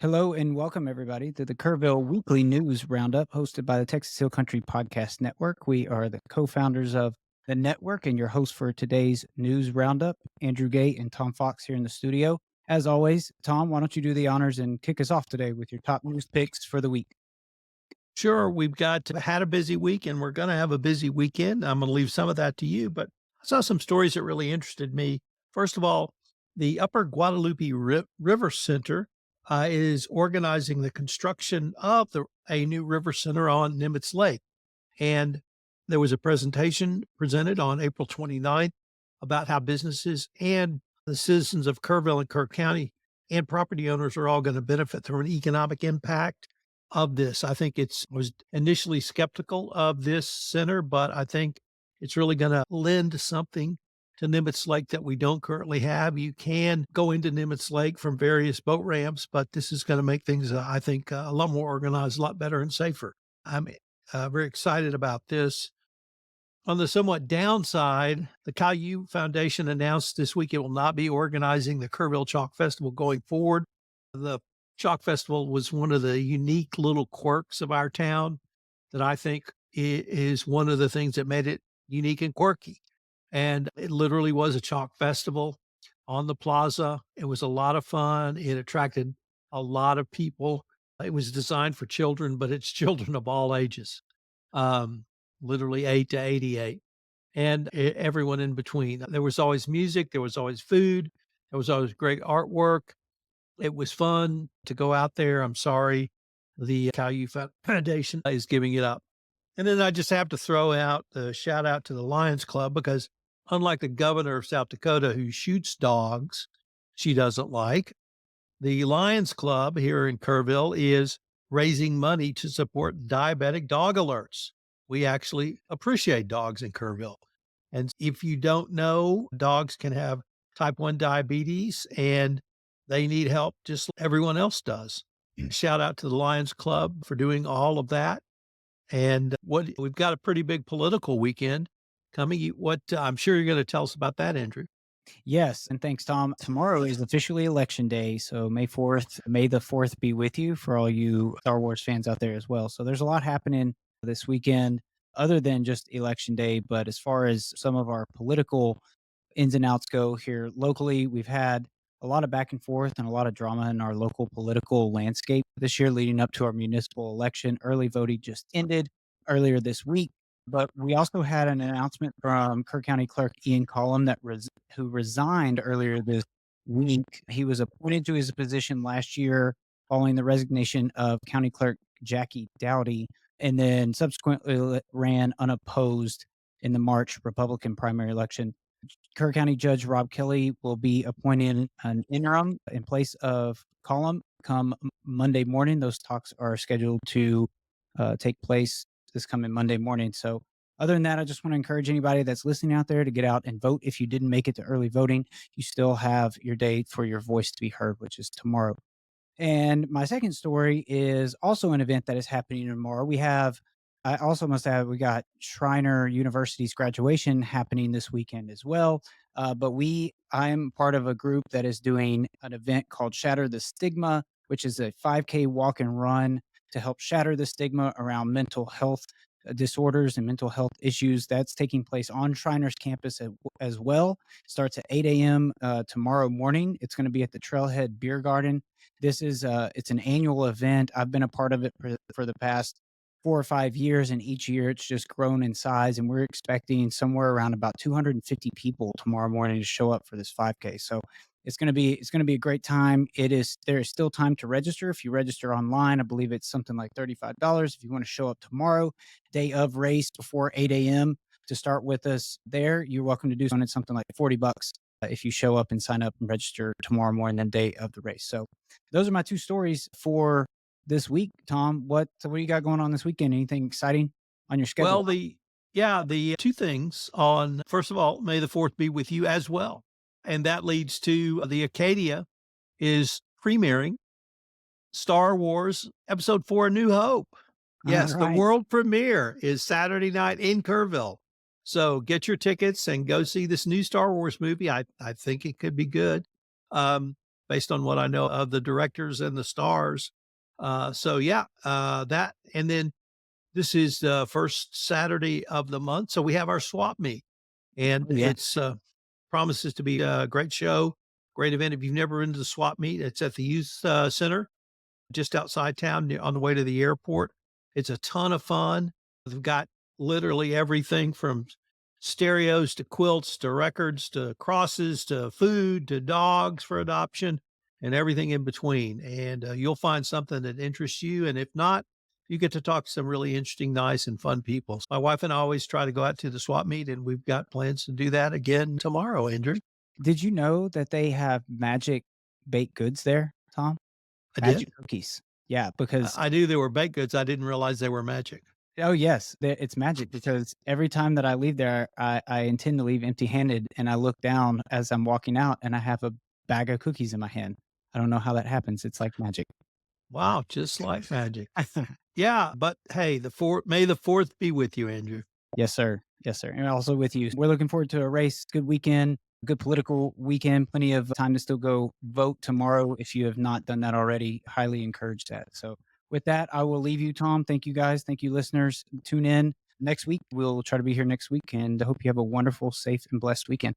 Hello and welcome everybody to the Kerrville Weekly News Roundup hosted by the Texas Hill Country Podcast Network. We are the co-founders of the network and your hosts for today's news roundup, Andrew Gate and Tom Fox here in the studio. As always, Tom, why don't you do the honors and kick us off today with your top news picks for the week? Sure, we've had a busy week and we're going to have a busy weekend. I'm going to leave some of that to you, but I saw some stories that really interested me. First of all, the Upper Guadalupe River Center is organizing the construction of a new river center on Nimitz Lake. And there was a presentation presented on April 29th about how businesses and the citizens of Kerrville and Kirk County and property owners are all going to benefit through an economic impact of this. I think was initially skeptical of this center, but I think it's really going to lend something to Nimitz Lake that we don't currently have. You can go into Nimitz Lake from various boat ramps, but this is going to make things, I think, a lot more organized, a lot better and safer. I'm very excited about this. On the somewhat downside, the Caillou Foundation announced this week it will not be organizing the Kerrville Chalk Festival going forward. The Chalk Festival was one of the unique little quirks of our town that I think is one of the things that made it unique and quirky. And it literally was a chalk festival on the plaza. It was a lot of fun. It attracted a lot of people. It was designed for children, but it's children of all ages, um, literally 8 to 88, and everyone in between. There was always music. There was always food. There was always great artwork. It was fun to go out there. I'm sorry the Caillou Foundation is giving it up. And then I just have to throw out the shout out to the Lions Club because unlike the governor of South Dakota who shoots dogs she doesn't like, the Lions Club here in Kerrville is raising money to support diabetic dog alerts. We actually appreciate dogs in Kerrville. And if you don't know, dogs can have type 1 diabetes and they need help just like everyone else does. Shout out to the Lions Club for doing all of that. And what we've got a pretty big political weekend coming. What I'm sure you're going to tell us about that, Andrew. Yes, and thanks, Tom. Tomorrow is officially Election Day, so May 4th. May the 4th be with you for all you Star Wars fans out there as well. So there's a lot happening this weekend other than just Election Day, but as far as some of our political ins and outs go here locally, we've had a lot of back and forth and a lot of drama in our local political landscape this year leading up to our municipal election. Early voting just ended earlier this week. But we also had an announcement from Kirk County Clerk Ian Collum who resigned earlier this week. He was appointed to his position last year following the resignation of County Clerk Jackie Dowdy, and then subsequently ran unopposed in the March Republican primary election. Kerr County Judge Rob Kelly will be appointing an interim in place of Collum come Monday morning. Those talks are scheduled to take place this coming Monday morning. So, other than that, I just want to encourage anybody that's listening out there to get out and vote. If you didn't make it to early voting, you still have your day for your voice to be heard, which is tomorrow. And my second story is also an event that is happening tomorrow. I also must add, we got Schreiner University's graduation happening this weekend as well. I'm part of a group that is doing an event called Shatter the Stigma, which is a 5K walk and run to help shatter the stigma around mental health disorders and mental health issues. That's taking place on Shriner's campus as well. Starts at 8 a.m. Tomorrow morning. It's going to be at the Trailhead Beer Garden. It's an annual event. I've been a part of it for the past 4 or 5 years, and each year it's just grown in size. And we're expecting somewhere around about 250 people tomorrow morning to show up for this 5K. So it's gonna be a great time. There is still time to register. If you register online, I believe it's something like $35. If you want to show up tomorrow, day of race before 8 a.m. to start with us there, you're welcome to do so. And it's something like $40 if you show up and sign up and register tomorrow morning, the day of the race. So those are my two stories for this week. Tom, what do you got going on this weekend? Anything exciting on your schedule? Well, the two things on, first of all, May the 4th be with you as well. And that leads to the Acadia is premiering Star Wars Episode 4: A New Hope. All Yes, the right. world premiere is Saturday night in Kerrville. So get your tickets and go see this new Star Wars movie. I think it could be good. Um, based on what I know of the directors and the stars. So yeah, that, and then this is the first Saturday of the month, so we have our swap meet, and Oh, yeah. it's promises to be a great show, great event. If you've never been to the swap meet, it's at the youth center just outside town on the way to the airport. It's a ton of fun. They've got literally everything from stereos to quilts to records to crosses to food to dogs for adoption and everything in between. And you'll find something that interests you. And if not, you get to talk to some really interesting, nice, and fun people. So my wife and I always try to go out to the swap meet, and we've got plans to do that again tomorrow, Andrew. Did you know that they have magic baked goods there, Tom? I Magic did. cookies. Yeah, because I knew they were baked goods. I didn't realize they were magic. oh, yes, it's magic because every time that I leave there, I intend to leave empty-handed, and I look down as I'm walking out, and I have a bag of cookies in my hand. I don't know how that happens. It's like magic. Wow, just like magic. Yeah, but hey, may the 4th be with you, Andrew. Yes, sir. Yes, sir. And also with you. We're looking forward to a race. Good weekend, good political weekend. Plenty of time to still go vote tomorrow. If you have not done that already, highly encourage that. So, with that, I will leave you, Tom. Thank you, guys. Thank you, listeners. Tune in next week. We'll try to be here next week, and I hope you have a wonderful, safe, and blessed weekend.